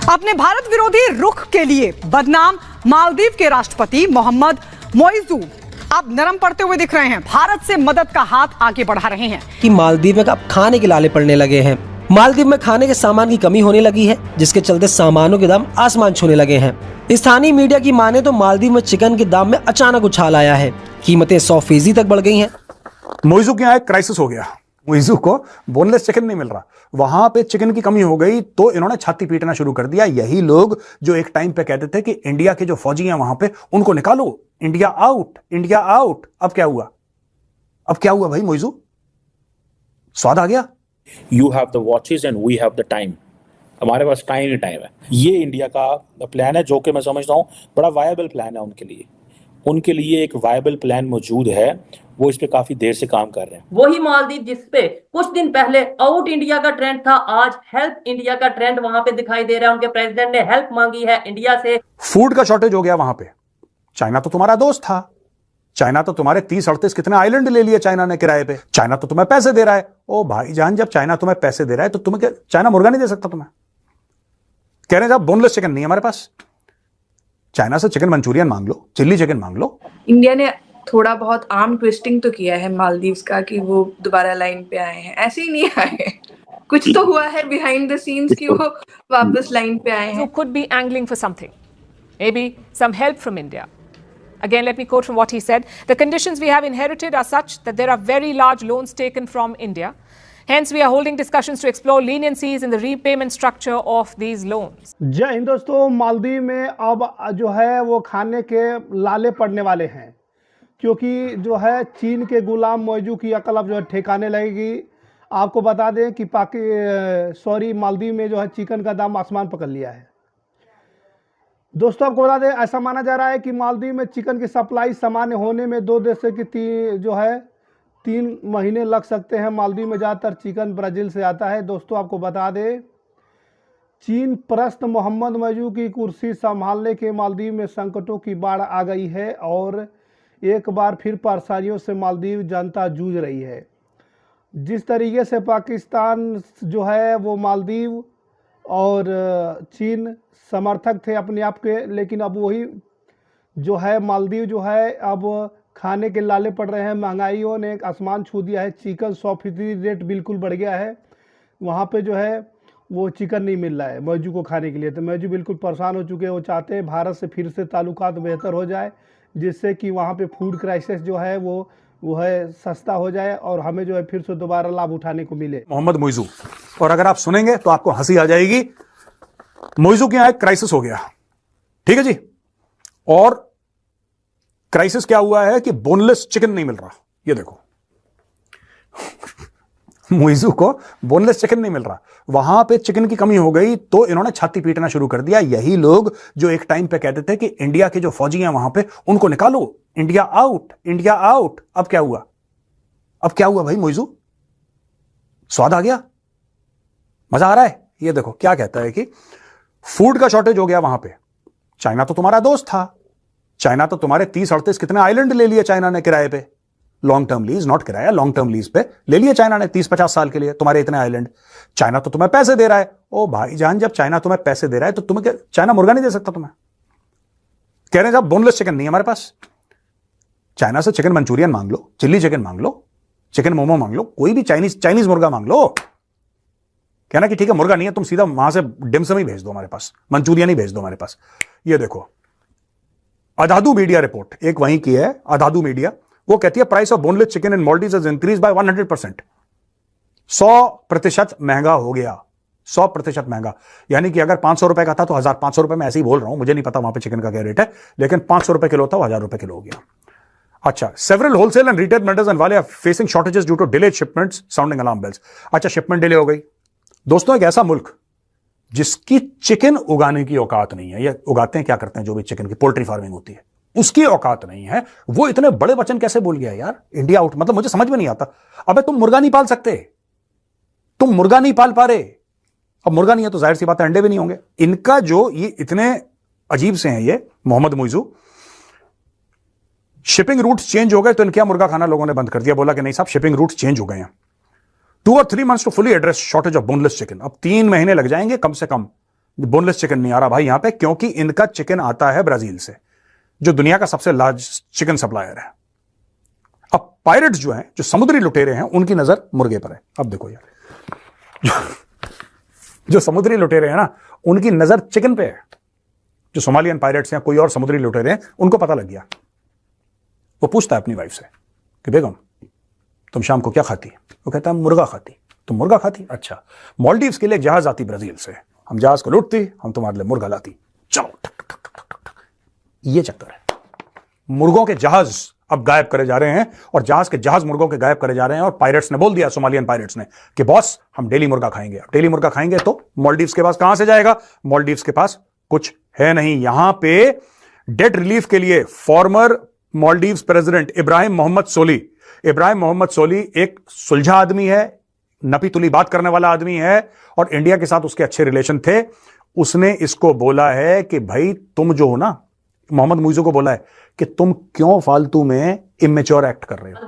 अपने भारत विरोधी रुख के लिए बदनाम मालदीव के राष्ट्रपति मोहम्मद मोइजू अब नरम पड़ते हुए दिख रहे हैं। भारत से मदद का हाथ आगे बढ़ा रहे हैं कि मालदीव में अब खाने के लाले पड़ने लगे हैं। मालदीव में खाने के सामान की कमी होने लगी है, जिसके चलते सामानों के दाम आसमान छूने लगे हैं। स्थानीय मीडिया की माने तो मालदीव में चिकन के दाम में अचानक उछाल आया है। कीमतें 100% तक बढ़ गई हैं। मोइजू के यहाँ एक क्राइसिस हो गया। मोइजू को बोनलेस चिकन नहीं मिल रहा, वहां पे चिकन की कमी हो गई तो इन्होंने छाती पीटना शुरू कर दिया। यही लोग जो एक टाइम पे कहते थे कि इंडिया के जो फौजी हैं वहां पे उनको निकालो, इंडिया आउट, इंडिया आउट। अब क्या हुआ? अब क्या हुआ भाई? मोइजू स्वाद आ गया। You have the watches and we have the time. हमारे पास टाइम ही टाइम है। ये इंडिया का प्लान है जो कि मैं समझता हूँ बड़ा वायबल प्लान है उनके लिए। उनके लिए एक वायबल प्लान मौजूद है, वो इस पे काफी देर से काम कर रहे हैं। वही मालदीव जिसपे कुछ दिन पहले आउट इंडिया का ट्रेंड था, आज हेल्प इंडिया का ट्रेंड वहां पे दिखाई दे रहा है। उनके प्रेसिडेंट ने हेल्प मांगी है इंडिया से। फूड का शॉर्टेज हो गया वहां पे। चाइना तो तुम्हारा दोस्त था, चाइना तो तुम्हारे 30-38 कितने आइलैंड ले लिए चाइना ने किराए पे। चाइना तो तुम्हें पैसे दे रहा है। ओ भाईजान, जब चाइना तुम्हें पैसे दे रहा है तो तुम्हें क्या चाइना मुर्गा नहीं दे सकता? तुम्हें कह रहे हैं साहब बोनलेस चिकन नहीं है हमारे पास, चाइना से चिकन मंचूरियन मांग लो, चिल्ली चिकन मांग लो। इंडिया ने थोड़ा बहुत आर्म ट्विस्टिंग तो किया है मालदीव्स का कि वो दोबारा लाइन पे आए हैं। ऐसे ही नहीं आए, कुछ तो हुआ है बिहाइंड द सीन्स कि वो वापस लाइन पे आए हैं। Who could be angling for something, maybe some help from India. Again, let me quote from what he said. The conditions we have inherited are such that there are very large loans taken from India. Hence, we are holding discussions to explore leniencies in the repayment structure of these loans. जय हिंद दोस्तों, मालदीव में अब जो है वो खाने के लाले पड़ने वाले हैं, क्योंकि जो है चीन के गुलाम मोइजू की अकल अब जो है ठिकाने लगेगी। आपको बता दें कि मालदीव में जो है चिकन का दाम आसमान पकड़ लिया है। दोस्तों आपको बता दें, ऐसा माना जा रहा है कि मालदीव में चिकन की सप्लाई सामान्य होने में 2 देशों की 3 महीने लग सकते हैं। मालदीव में ज़्यादातर चिकन ब्राज़ील से आता है। दोस्तों आपको बता दें, चीन परस्त मोहम्मद मोइजू की कुर्सी संभालने के मालदीव में संकटों की बाढ़ आ गई है और एक बार फिर परेशानियों से मालदीव जनता जूझ रही है। जिस तरीके से पाकिस्तान जो है वो मालदीव और चीन समर्थक थे अपने आप के, लेकिन अब वही जो है मालदीव जो है अब खाने के लाले पड़ रहे हैं। महंगाइयों ने एक आसमान छू दिया है। चिकन 100% रेट बिल्कुल बढ़ गया है। वहाँ पे जो है वो चिकन नहीं मिल रहा है मोइजू को खाने के लिए। तो मोइजू बिल्कुल परेशान हो चुके हैं। वो चाहते हैं भारत से फिर से ताल्लुकात बेहतर हो जाए, जिससे कि वहाँ पे फूड क्राइसिस जो है वो है सस्ता हो जाए और हमें जो है फिर से दोबारा लाभ उठाने को मिले। मोहम्मद मोइजू, और अगर आप सुनेंगे तो आपको हंसी आ जाएगी। मोइजू के यहां एक क्राइसिस हो गया, ठीक है जी। और क्राइसिस क्या हुआ है कि बोनलेस चिकन नहीं मिल रहा। ये देखो, मोइजू को बोनलेस चिकन नहीं मिल रहा, वहां पे चिकन की कमी हो गई तो इन्होंने छाती पीटना शुरू कर दिया। यही लोग जो एक टाइम पे कहते थे कि इंडिया के जो फौजी हैं वहां पे उनको निकालो, इंडिया आउट, इंडिया आउट। अब क्या हुआ? अब क्या हुआ भाई? मोइजू स्वाद आ गया, मजा आ रहा है। ये देखो क्या कहता है कि फूड का शॉर्टेज हो गया वहां पे। चाइना तो तुम्हारा दोस्त था, चाइना तो तुम्हारे 30-38 कितने आइलैंड ले लिए चाइना ने किराए पे। लॉन्ग टर्म लीज, नॉट किराया, लॉन्ग टर्म लीज पे ले लिए चाइना ने 30-50 साल के लिए तुम्हारे इतने आइलैंड। चाइना तो तुम्हें पैसे दे रहा है। ओ भाईजान, जब चाइना तुम्हें पैसे दे रहा है तो तुम्हें क्या चाइना मुर्गा नहीं दे सकता? तुम्हें कह रहे हैं साहब बोनलेस चिकन नहीं है हमारे पास, चाइना से चिकन मंचूरियन मांग लो, चिल्ली चिकन मांग लो, चिकन मोमो मांग लो, कोई भी चाइनीज मुर्गा मांग लो। कहना कि ठीक है मुर्गा नहीं है, तुम सीधा वहां से डिमसम ही भेज दो हमारे पास, मंचूरियन ही भेज दो हमारे पास। ये देखो अदादू मीडिया रिपोर्ट एक वहीं की है, अदादू मीडिया, वो कहती है price of boneless chicken in Maldives has increase by 100%। 100% महंगा हो गया, 100% महंगा। यानी कि अगर 500 रुपए का था तो 1500 रुपए में ऐसे ही बोल रहा हूं, मुझे नहीं पता वहां पे चिकन का क्या रेट है, लेकिन 500 रुपए किलो था, 1000 रुपए किलो हो गया। अच्छा, several wholesale and retail vendors and वाले are facing shortages due to delayed shipments sounding alarm bells. अच्छा, शिपमेंट डिले हो गई। दोस्तों, एक ऐसा मुल्क जिसकी चिकन उगाने की औकात नहीं है, ये उगाते हैं क्या करते हैं जो भी चिकन की पोल्ट्री फार्मिंग होती है, उसकी औकात नहीं है, वो इतने बड़े वचन कैसे बोल गया यार? इंडिया आउट, मतलब मुझे समझ में नहीं आता। अबे तुम मुर्गा नहीं पाल सकते, तुम मुर्गा नहीं पाल पा रहे। अब मुर्गा नहीं है तो जाहिर सी बात है अंडे भी नहीं होंगे। इनका जो ये इतने अजीब से हैं ये Mohammad Muizzu, shipping routes change हो गए तो इनके मुर्गा खाना लोगों ने बंद कर दिया। बोला कि नहीं साहब, शिपिंग रूट्स चेंज हो गए हैं। 2 और 3 months to fully address shortage of boneless chicken. अब 3 महीने लग जाएंगे कम से कम बोनलेस चिकन नहीं आ रहा भाई यहां पे, क्योंकि इनका चिकन आता है ब्राजील से, जो दुनिया का सबसे लार्ज चिकन सप्लायर है। अब पायरेट्स जो हैं, जो समुद्री लुटेरे हैं, उनकी नजर मुर्गे पर है। अब देखो यार, जो समुद्री लुटेरे हैं ना, उनकी नजर चिकन पे है। जो सोमालियन पायरेट्स हैं, कोई और समुद्री लुटेरे हैं, उनको पता लग गया। वो पूछता है अपनी वाइफ से कि बेगम तुम शाम को क्या खाती? वो कहता है मुर्गा खाती। तुम मुर्गा खाती? अच्छा। मालदीव्स के लिए एक जहाज आती ब्राजील से, हम जहाज को लूटती, हम तुम्हारे लिए मुर्गा लाती। चलो ठक ठक ठक ठक ठक। ये चक्कर है। मुर्गों के जहाज अब गायब करे जा रहे हैं, और जहाज के जहाज मुर्गों के गायब करे जा रहे हैं। और पायरेट्स ने बोल दिया, सोमालियन पायरेट्स ने, कि बॉस हम डेली मुर्गा खाएंगे। अब डेली मुर्गा खाएंगे तो मालदीव्स के पास कहां से जाएगा? मालदीव्स के पास कुछ है नहीं। यहां पे डेट रिलीफ के लिए फॉर्मर मालदीव्स प्रेसिडेंट इब्राहिम मोहम्मद सोली, इब्राहिम मोहम्मद सोली एक सुलझा आदमी है, नपी तुली बात करने वाला आदमी है, और इंडिया के साथ उसके अच्छे रिलेशन थे। उसने इसको बोला है कि भाई तुम जो हो ना, मोहम्मद मुइजू को बोला है कि तुम क्यों फालतू में इमेच्योर एक्ट कर रहे हो।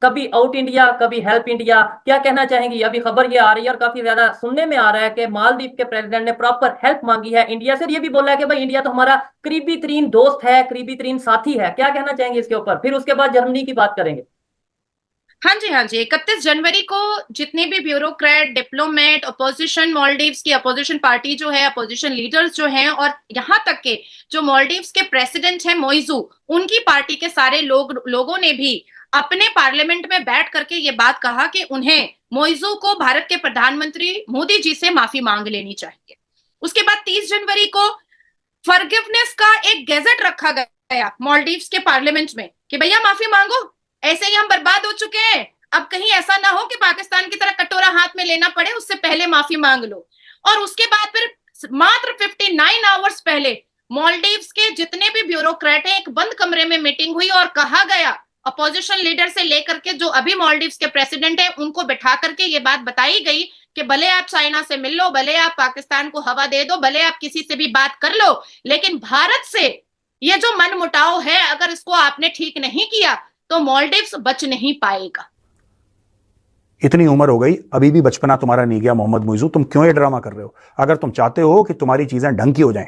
कभी आउट इंडिया, कभी हेल्प इंडिया, क्या कहना चाहेंगी? अभी खबर ये आ रही है और काफी ज्यादा सुनने में आ रहा है कि मालदीव के प्रेसिडेंट ने प्रॉपर हेल्प मांगी है इंडिया से। ये भी बोला है कि भाई इंडिया तो हमारा करीबी तरीन दोस्त है, करीबी तरीन साथी है। क्या कहना चाहेंगे इसके ऊपर? फिर उसके बाद जर्मनी की बात करेंगे। हाँ जी, हाँ जी। 31 जनवरी को जितने भी ब्यूरोक्रेट, डिप्लोमेट, अपोजिशन, मालदीव्स की अपोजिशन पार्टी जो है, अपोजिशन लीडर्स जो हैं, और यहाँ तक के जो मालदीव्स के प्रेसिडेंट हैं मोइजू, उनकी पार्टी के सारे लोगों ने भी अपने पार्लियामेंट में बैठ करके ये बात कहा कि उन्हें मोइजू को भारत के प्रधानमंत्री मोदी जी से माफी मांग लेनी चाहिए। उसके बाद 30 जनवरी को फॉरगिवनेस का एक गैजेट रखा गया मालदीव्स के पार्लियामेंट में कि भैया माफी मांगो, ऐसे ही हम बर्बाद हो चुके हैं, अब कहीं ऐसा ना हो कि पाकिस्तान की तरह कटोरा हाथ में लेना पड़े, उससे पहले माफी मांग लो। और उसके बाद फिर मात्र 59 आवर्स पहले मालदीव्स के जितने भी ब्यूरोक्रेट हैं, एक बंद कमरे में मीटिंग हुई और कहा गया, अपोजिशन लीडर से लेकर के जो अभी मालदीव्स के प्रेसिडेंट हैं, उनको बैठा करके ये बात बताई गई कि भले आप चाइना से मिल लो, भले आप पाकिस्तान को हवा दे दो, भले आप किसी से भी बात कर लो, लेकिन भारत से ये जो मनमुटाव है, अगर इसको आपने ठीक नहीं किया तो मालदीव्स बच नहीं पाएगा। इतनी उम्र हो गई, अभी भी बचपना तुम्हारा नहीं गया मोहम्मद मुइजू, तुम क्यों ये ड्रामा कर रहे हो? अगर तुम चाहते हो कि तुम्हारी चीजें ढंग की हो जाएं,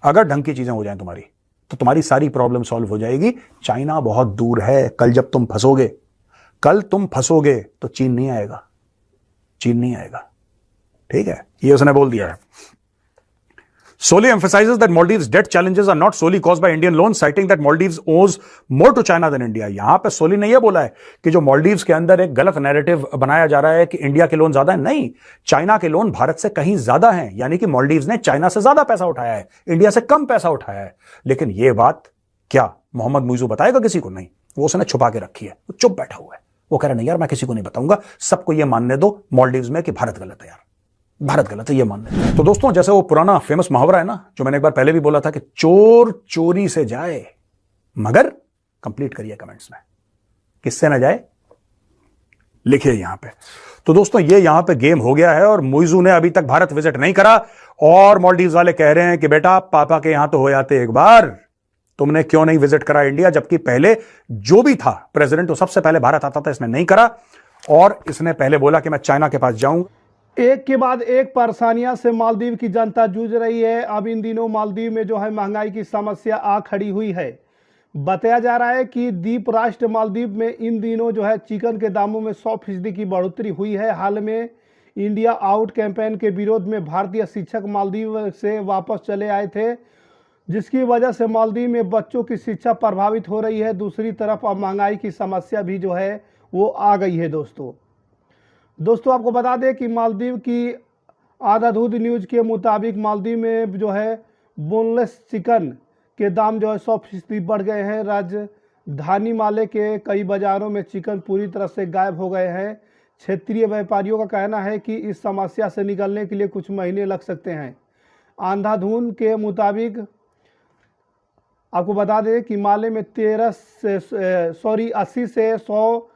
अगर ढंग की चीजें हो जाएं तुम्हारी, तो तुम्हारी सारी प्रॉब्लम सॉल्व हो जाएगी। चाइना बहुत दूर है। कल जब तुम फंसोगे तो चीन नहीं आएगा, चीन नहीं आएगा। ठीक है, ये उसने बोल दिया है। Soli emphasizes that Maldives' debt challenges are not solely caused by Indian loans, citing that Maldives owes more to China than India. यहां पे सोली ने यह बोला है कि जो मालदीव्स के अंदर एक गलत नैरेटिव बनाया जा रहा है कि इंडिया के लोन ज्यादा है, नहीं, चाइना के लोन भारत से कहीं ज्यादा हैं। यानी कि मालदीव्स ने चाइना से ज्यादा पैसा उठाया है, इंडिया से कम पैसा उठाया है। लेकिन यह बात क्या मोहम्मद मुइजू बताएगा किसी को? नहीं, वो उसने छुपा के रखी है, वो चुप बैठा हुआ है। वो कह रहा नहीं यार, मैं किसी को नहीं बताऊंगा, सबको यह मानने दो मालदीव्स में कि भारत गलत है। यार भारत गलत है, ये मानने। तो दोस्तों, जैसे वो पुराना फेमस मुहावरा है ना, जो मैंने एक बार पहले भी बोला था कि चोर चोरी से जाए मगर, कंप्लीट करिए कमेंट्स में, किससे ना जाए, लिखिए यहां पे। तो दोस्तों, ये यहां पे गेम हो गया है और मुइजू ने अभी तक भारत विजिट नहीं करा, और मालदीव्स वाले कह रहे हैं कि बेटा पापा के यहां तो हो जाते एक बार, तुमने क्यों नहीं विजिट करा इंडिया? जबकि पहले जो भी था प्रेसिडेंट, तो सबसे पहले भारत आता था, इसने नहीं करा, और इसने पहले बोला कि मैं चाइना के पास जाऊंगा। एक के बाद एक परेशानियां से मालदीव की जनता जूझ रही है। अब इन दिनों मालदीव में जो है महंगाई की समस्या आ खड़ी हुई है। बताया जा रहा है कि द्वीप राष्ट्र मालदीव में इन दिनों जो है चिकन के दामों में 100% की बढ़ोतरी हुई है। हाल में इंडिया आउट कैंपेन के विरोध में भारतीय शिक्षक मालदीव से वापस चले आए थे, जिसकी वजह से मालदीव में बच्चों की शिक्षा प्रभावित हो रही है। दूसरी तरफ अब महंगाई की समस्या भी जो है वो आ गई है। दोस्तों आपको बता दें कि मालदीव की आधाधूध न्यूज़ के मुताबिक मालदीव में जो है बोनलेस चिकन के दाम जो है 100% बढ़ गए हैं। राजधानी माले के कई बाज़ारों में चिकन पूरी तरह से गायब हो गए हैं। क्षेत्रीय व्यापारियों का कहना है कि इस समस्या से निकलने के लिए कुछ महीने लग सकते हैं। अंधाधुन के मुताबिक आपको बता दें कि माले में 80 से 100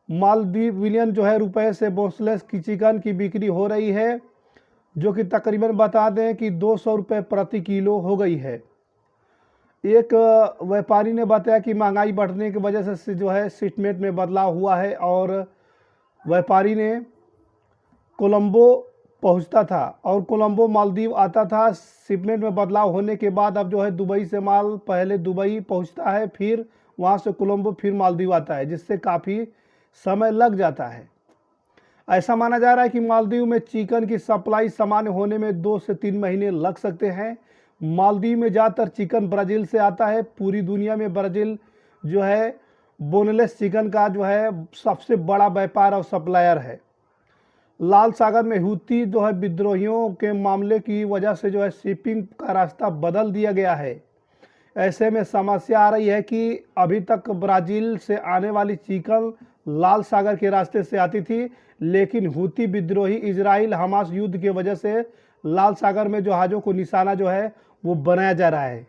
मालदीवियन जो है रुपए से बोनलेस की चिकन की बिक्री हो रही है, जो कि तकरीबन बता दें कि 200 रुपये प्रति किलो हो गई है। एक व्यापारी ने बताया कि महंगाई बढ़ने की वजह से जो है शिपमेंट में बदलाव हुआ है, और व्यापारी ने कोलंबो पहुंचता था और कोलंबो मालदीव आता था। शिपमेंट में बदलाव होने के बाद अब जो है दुबई से माल पहले दुबई पहुंचता है, फिर वहां से कोलंबो, फिर मालदीव आता है, जिससे काफ़ी समय लग जाता है। ऐसा माना जा रहा है कि मालदीव में चिकन की सप्लाई सामान्य होने में 2 से 3 महीने लग सकते हैं। मालदीव में ज़्यादातर चिकन ब्राज़ील से आता है। पूरी दुनिया में ब्राज़ील जो है बोनलेस चिकन का जो है सबसे बड़ा व्यापार और सप्लायर है। लाल सागर में हूती जो है विद्रोहियों के मामले की वजह से जो है शिपिंग का रास्ता बदल दिया गया है। ऐसे में समस्या आ रही है कि अभी तक ब्राज़ील से आने वाली चिकन लाल सागर के रास्ते से आती थी, लेकिन हूती विद्रोही इजराइल हमास युद्ध की वजह से लाल सागर में जहाज़ों को निशाना जो है वो बनाया जा रहा है।